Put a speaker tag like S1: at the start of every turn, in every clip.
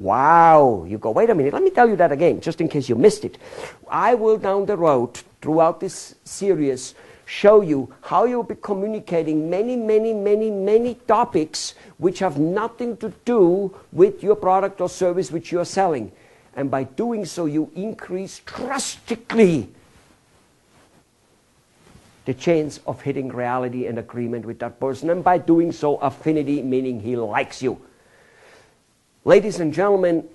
S1: Wow, you go, wait a minute, let me tell you that again, just in case you missed it. I will down the road, throughout this series, show you how you'll be communicating many topics which have nothing to do with your product or service which you are selling. And by doing so, you increase drastically the chance of hitting reality and agreement with that person. And by doing so, affinity, meaning he likes you. Ladies and gentlemen,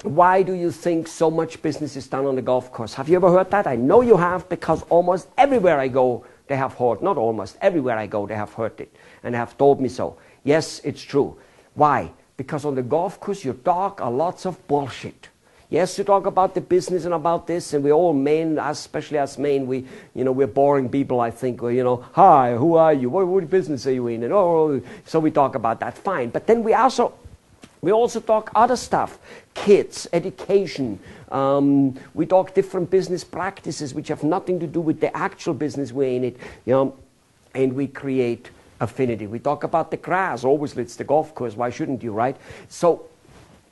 S1: why do you think so much business is done on the golf course? Have you ever heard that? I know you have, because almost everywhere I go, they have heard, not almost, everywhere I go, they have heard it and have told me so. Yes, it's true. Why? Because on the golf course, you talk a lots of bullshit. Yes, you talk about the business and about this, and we all men, especially us men, we're boring people, I think. Hi, who are you? What business are you in? And so we talk about that, fine. But then we also talk other stuff, kids, education. We talk different business practices which have nothing to do with the actual business we're in it, and we create affinity. We talk about the grass. Obviously, it's the golf course. Why shouldn't you, right? So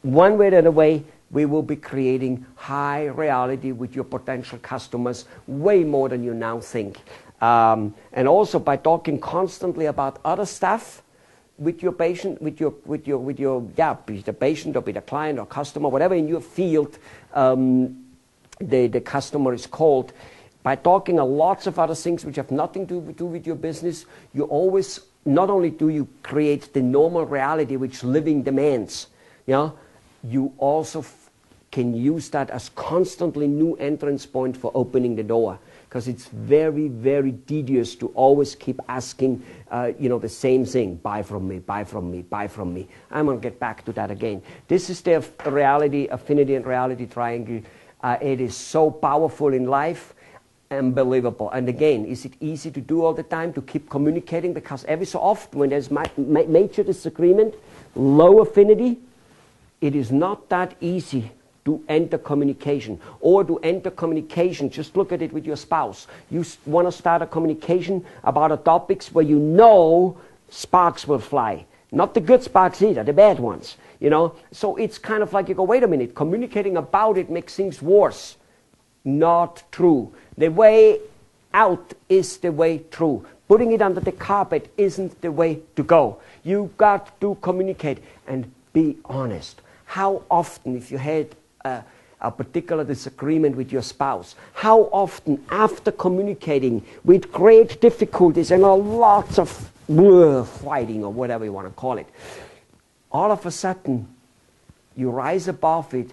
S1: one way or another way, we will be creating high reality with your potential customers, way more than you now think. And also by talking constantly about other stuff, with your patient, be it the patient or be the client or customer, whatever in your field the customer is called, by talking lots of other things which have nothing to do with your business, you always, not only do you create the normal reality which living demands, you also can use that as constantly new entrance point for opening the door. Because it's very tedious to always keep asking, the same thing. Buy from me, buy from me, buy from me. I'm going to get back to that again. This is the reality, affinity and reality triangle. It is so powerful in life, unbelievable. And again, is it easy to do all the time, to keep communicating? Because every so often when there's major disagreement, low affinity, it is not that easy to enter communication. Or to enter communication, just look at it with your spouse. You want to start a communication about a topics where you know sparks will fly. Not the good sparks either, the bad ones. So it's kind of like you go, wait a minute, communicating about it makes things worse. Not true. The way out is the way through. Putting it under the carpet isn't the way to go. You got to communicate and be honest. How often, if you had a particular disagreement with your spouse, how often after communicating with great difficulties and lots of fighting or whatever you want to call it, all of a sudden you rise above it,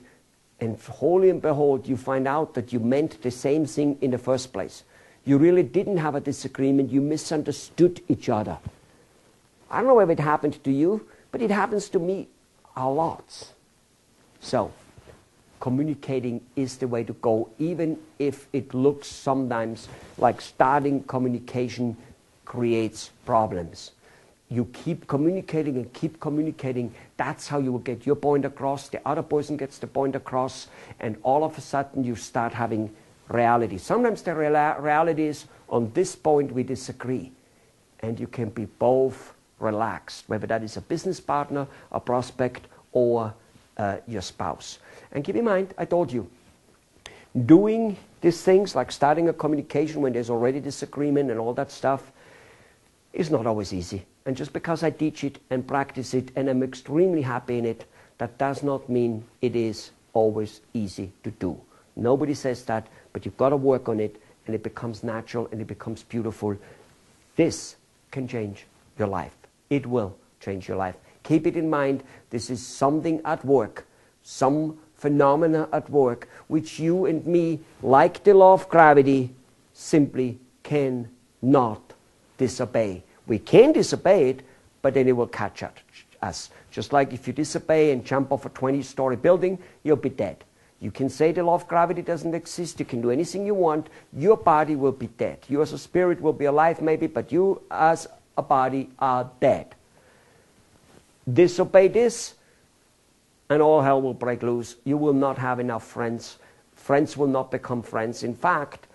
S1: and wholly and behold you find out that you meant the same thing in the first place. You really didn't have a disagreement, you misunderstood each other. I don't know if it happened to you, but it happens to me a lot. So communicating is the way to go, even if it looks sometimes like starting communication creates problems. You keep communicating and keep communicating. That's how you will get your point across. The other person gets the point across, and all of a sudden you start having reality. Sometimes the reality is, on this point we disagree, and you can be both relaxed, whether that is a business partner, a prospect, or your spouse. And keep in mind, I told you, doing these things like starting a communication when there's already disagreement and all that stuff is not always easy. And just because I teach it and practice it and I'm extremely happy in it, that does not mean it is always easy to do. Nobody says that, but you've got to work on it, and it becomes natural and it becomes beautiful. This can change your life. It will change your life. Keep it in mind, this is something at work, some phenomena at work, which you and me, like the law of gravity, simply cannot disobey. We can disobey it, but then it will catch us. Just like if you disobey and jump off a 20-story building, you'll be dead. You can say the law of gravity doesn't exist, you can do anything you want, your body will be dead. You as a spirit will be alive maybe, but you as a body are dead. Disobey this, and all hell will break loose. You will not have enough friends. Friends will not become friends. In fact,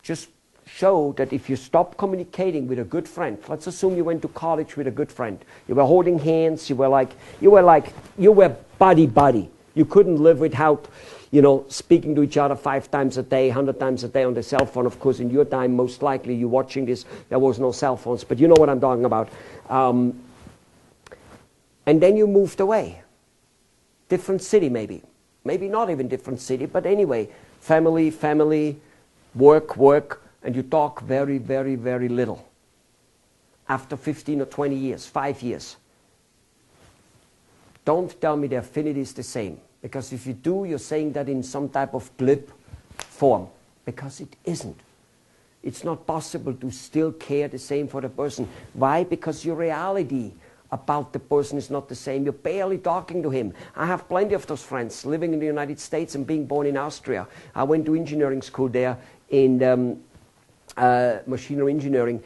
S1: just show that if you stop communicating with a good friend, let's assume you went to college with a good friend. You were holding hands. You were buddy. You You couldn't live without, you know, speaking to each other 5 times a day, 100 times a day on the cell phone. Of course, in your time, most likely, you watching this, there was no cell phones, but you know what I'm talking about. And then you moved away. Different city, maybe. Maybe not even different city, but anyway, family, work, and you talk very, very, very little. After 15 or 20 years, 5 years. Don't tell me the affinity is the same. Because if you do, you're saying that in some type of glib form. Because it isn't. It's not possible to still care the same for the person. Why? Because your reality about the person is not the same. You're barely talking to him. I have plenty of those friends living in the United States and being born in Austria. I went to engineering school there in machinery engineering.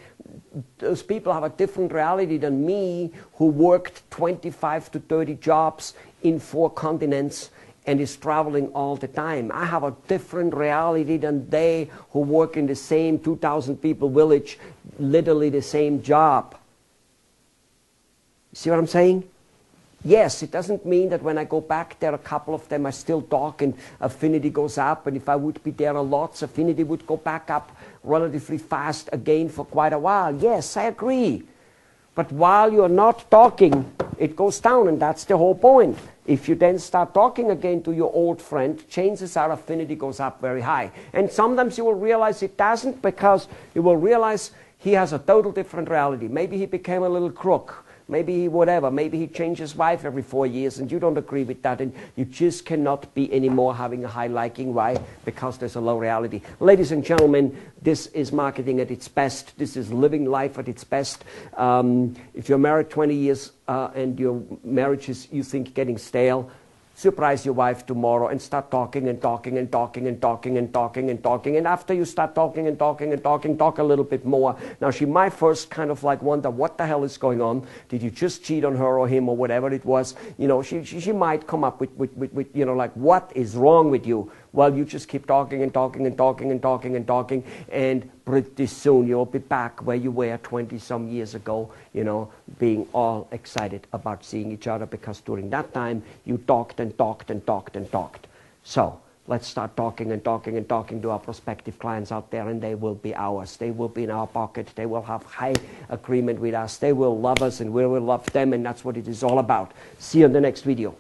S1: Those people have a different reality than me, who worked 25 to 30 jobs in 4 continents and is traveling all the time. I have a different reality than they who work in the same 2,000 people village, literally the same job. See what I'm saying? Yes, it doesn't mean that when I go back there, a couple of them I still talk and affinity goes up, and if I would be there a lot, affinity would go back up relatively fast again for quite a while. Yes, I agree. But while you're not talking, it goes down, and that's the whole point. If you then start talking again to your old friend, chances are affinity goes up very high. And sometimes you will realize it doesn't, because you will realize he has a total different reality. Maybe he became a little crook. Maybe he whatever, maybe he changed his wife every 4 years, and you don't agree with that, and you just cannot be anymore having a high liking. Why? Because there's a low reality. Ladies and gentlemen, this is marketing at its best. This is living life at its best. If you're married 20 years and your marriage is, you think, getting stale, surprise your wife tomorrow and start talking and talking and talking and talking and talking and talking. And after you start talking and talking and talking, talk a little bit more. Now, she might first kind of like wonder, what the hell is going on? Did you just cheat on her or him or whatever it was? You know, she might come up with you know, like, what is wrong with you? Well, you just keep talking and talking and talking and talking and talking, and pretty soon you'll be back where you were 20-some years ago, you know, being all excited about seeing each other, because during that time you talked and talked and talked and talked. So let's start talking and talking and talking to our prospective clients out there, and they will be ours. They will be in our pocket. They will have high agreement with us. They will love us, and we will love them, and that's what it is all about. See you in the next video.